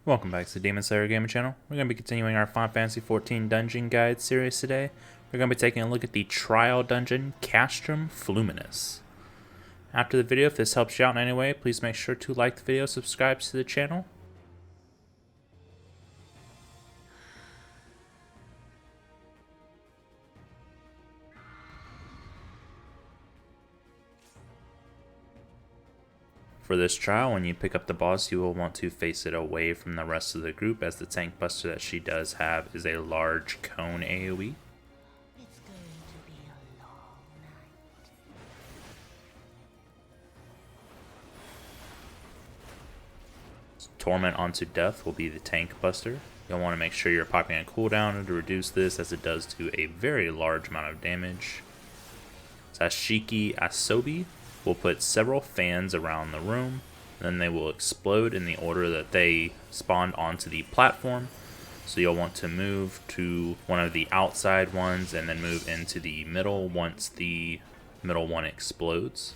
Welcome back to the Demon Slayer Gaming Channel. We're going to be continuing our Final Fantasy XIV Dungeon Guide series today. We're going to be taking a look at the Trial Dungeon, Castrum Fluminis. After the video, if this helps you out in any way, please make sure to like the video, subscribe to the channel. For this trial, when you pick up the boss, you will want to face it away from the rest of the group, as the tank buster that she does have is a large cone AoE. It's going to be a long night. Torment onto death will be the tank buster. You'll want to make sure you're popping a cooldown to reduce this, as it does do a very large amount of damage. Sashiki Asobi will put several fans around the room, then they will explode in the order that they spawned onto the platform. So you'll want to move to one of the outside ones and then move into the middle once the middle one explodes.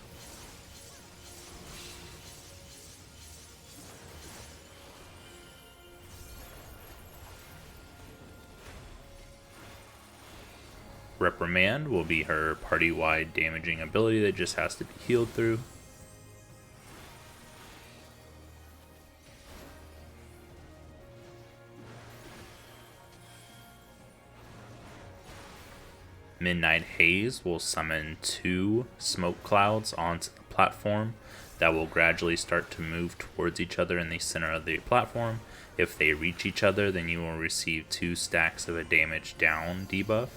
Reprimand will be her party-wide damaging ability that just has to be healed through. Midnight Haze will summon 2 smoke clouds onto the platform that will gradually start to move towards each other in the center of the platform. If they reach each other, then you will receive 2 stacks of a damage down debuff.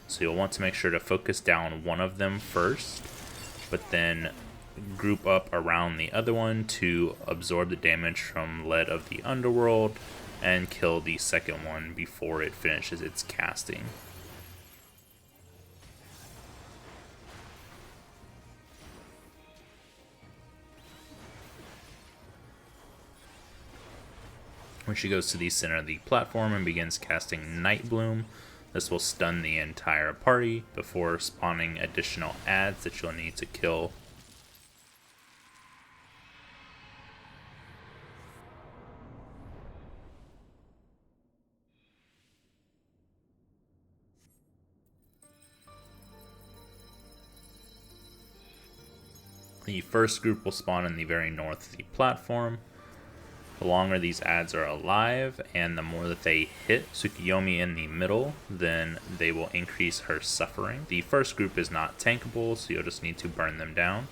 So you'll want to make sure to focus down one of them first, but then group up around the other one to absorb the damage from Lead of the Underworld and kill the second one before it finishes its casting. When she goes to the center of the platform and begins casting Night Bloom, this will stun the entire party before spawning additional adds that you'll need to kill. The first group will spawn in the very north of the platform. The longer these adds are alive and the more that they hit Tsukuyomi in the middle, then they will increase her suffering. The first group is not tankable, so you'll just need to burn them down.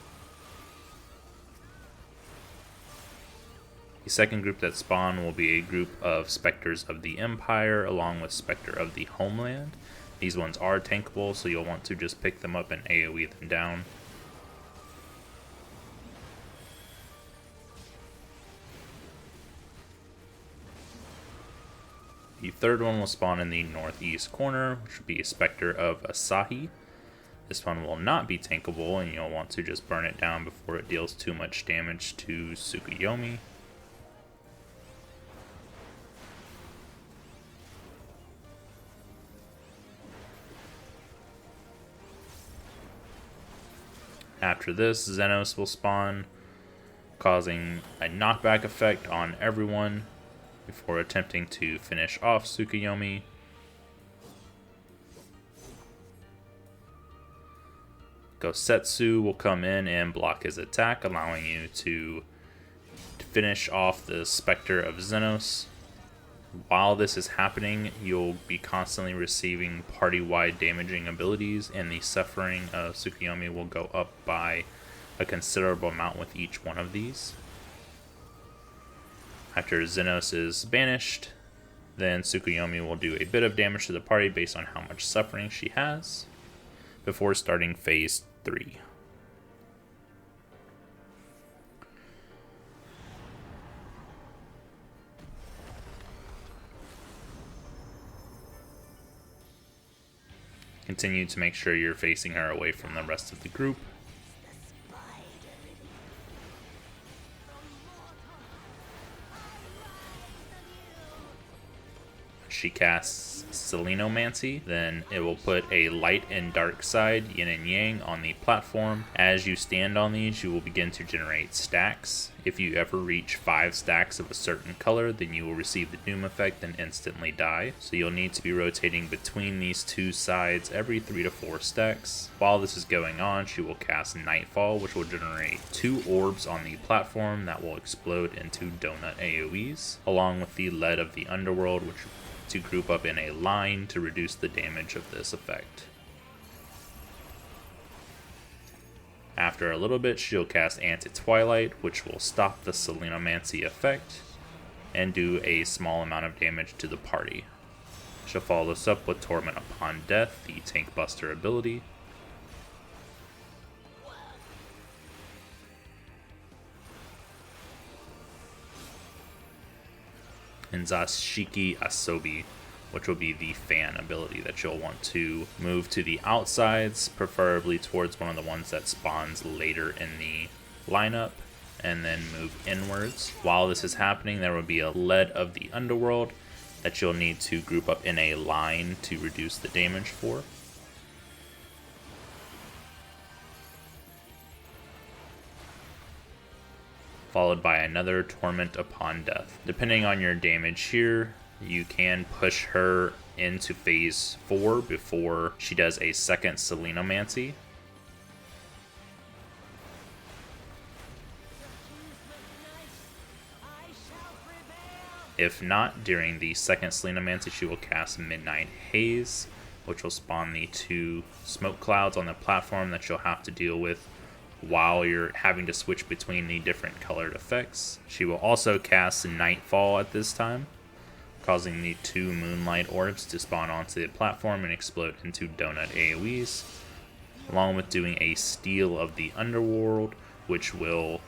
The second group that spawn will be a group of Spectres of the Empire along with Spectre of the Homeland. These ones are tankable, so you'll want to just pick them up and AoE them down. The third one will spawn in the northeast corner, which will be a Spectre of Asahi. This one will not be tankable, and you'll want to just burn it down before it deals too much damage to Tsukuyomi. After this, Xenos will spawn, causing a knockback effect on everyone before attempting to finish off Tsukuyomi. Gosetsu will come in and block his attack, allowing you to finish off the Spectre of Xenos. While this is happening, you'll be constantly receiving party-wide damaging abilities, and the suffering of Tsukuyomi will go up by a considerable amount with each one of these. After Xenos is banished, then Tsukuyomi will do a bit of damage to the party based on how much suffering she has, before starting phase 3. Continue to make sure you're facing her away from the rest of the group. she casts Selenomancy, then it will put a light and dark side, yin and yang, on the platform. As you stand on these, you will begin to generate stacks. If you ever reach 5 stacks of a certain color, then you will receive the Doom effect and instantly die. So you'll need to be rotating between these two sides every 3 to 4 stacks. While this is going on, she will cast Nightfall, which will generate 2 orbs on the platform that will explode into donut AoEs, along with the lead of the underworld, which to group up in a line to reduce the damage of this effect. After a little bit, she'll cast Anti-Twilight, which will stop the Selenomancy effect and do a small amount of damage to the party. She'll follow this up with Torment Upon Death, the Tank Buster ability. And Zashiki Asobi, which will be the fan ability that you'll want to move to the outsides, preferably towards one of the ones that spawns later in the lineup, and then move inwards. While this is happening, there will be a lead of the underworld that you'll need to group up in a line to reduce the damage for. Followed by another Torment Upon Death. Depending on your damage here, you can push her into phase 4 before she does a second Selenomancy. If not, during the second Selenomancy, she will cast Midnight Haze, which will spawn the 2 smoke clouds on the platform that you'll have to deal with while you're having to switch between the different colored effects. She will also cast Nightfall at this time, causing the 2 Moonlight Orbs to spawn onto the platform and explode into donut AoEs, along with doing a Steal of the Underworld, which will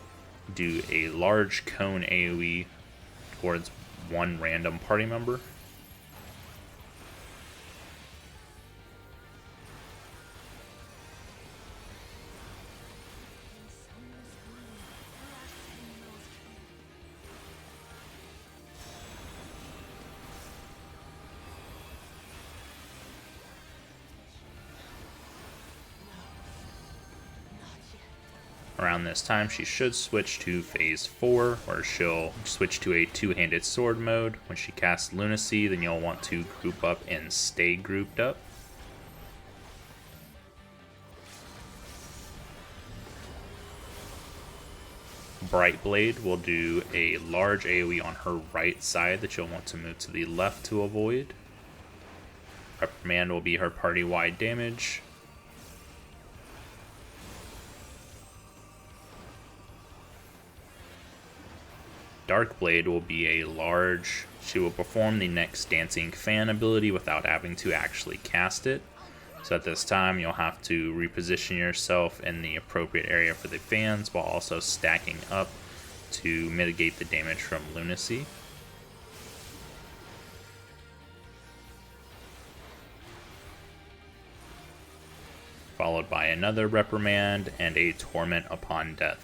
do a large cone AoE towards one random party member. Around this time, she should switch to phase 4, where she'll switch to a 2-handed sword mode. When she casts Lunacy, then you'll want to group up and stay grouped up. Bright Blade will do a large AoE on her right side that you'll want to move to the left to avoid. Reprimand will be her party-wide damage. Dark Blade will be a large, she will perform the next Dancing Fan ability without having to actually cast it. So at this time, you'll have to reposition yourself in the appropriate area for the fans while also stacking up to mitigate the damage from Lunacy. Followed by another Reprimand and a Torment Upon Death.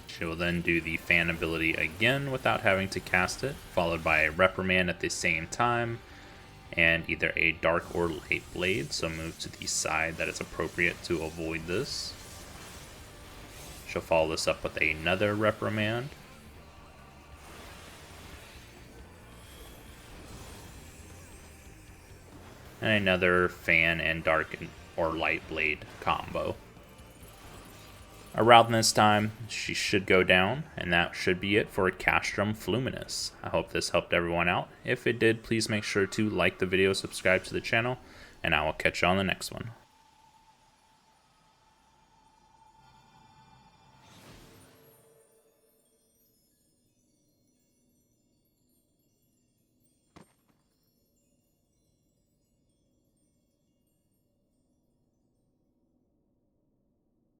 She will then do the fan ability again without having to cast it, followed by a Reprimand at the same time, and either a Dark or Light Blade, so move to the side that is appropriate to avoid this. She'll follow this up with another Reprimand. And another Fan and Dark or Light Blade combo. Around this time, she should go down, and that should be it for Castrum Fluminis. I hope this helped everyone out. If it did, please make sure to like the video, subscribe to the channel, and I will catch you on the next one.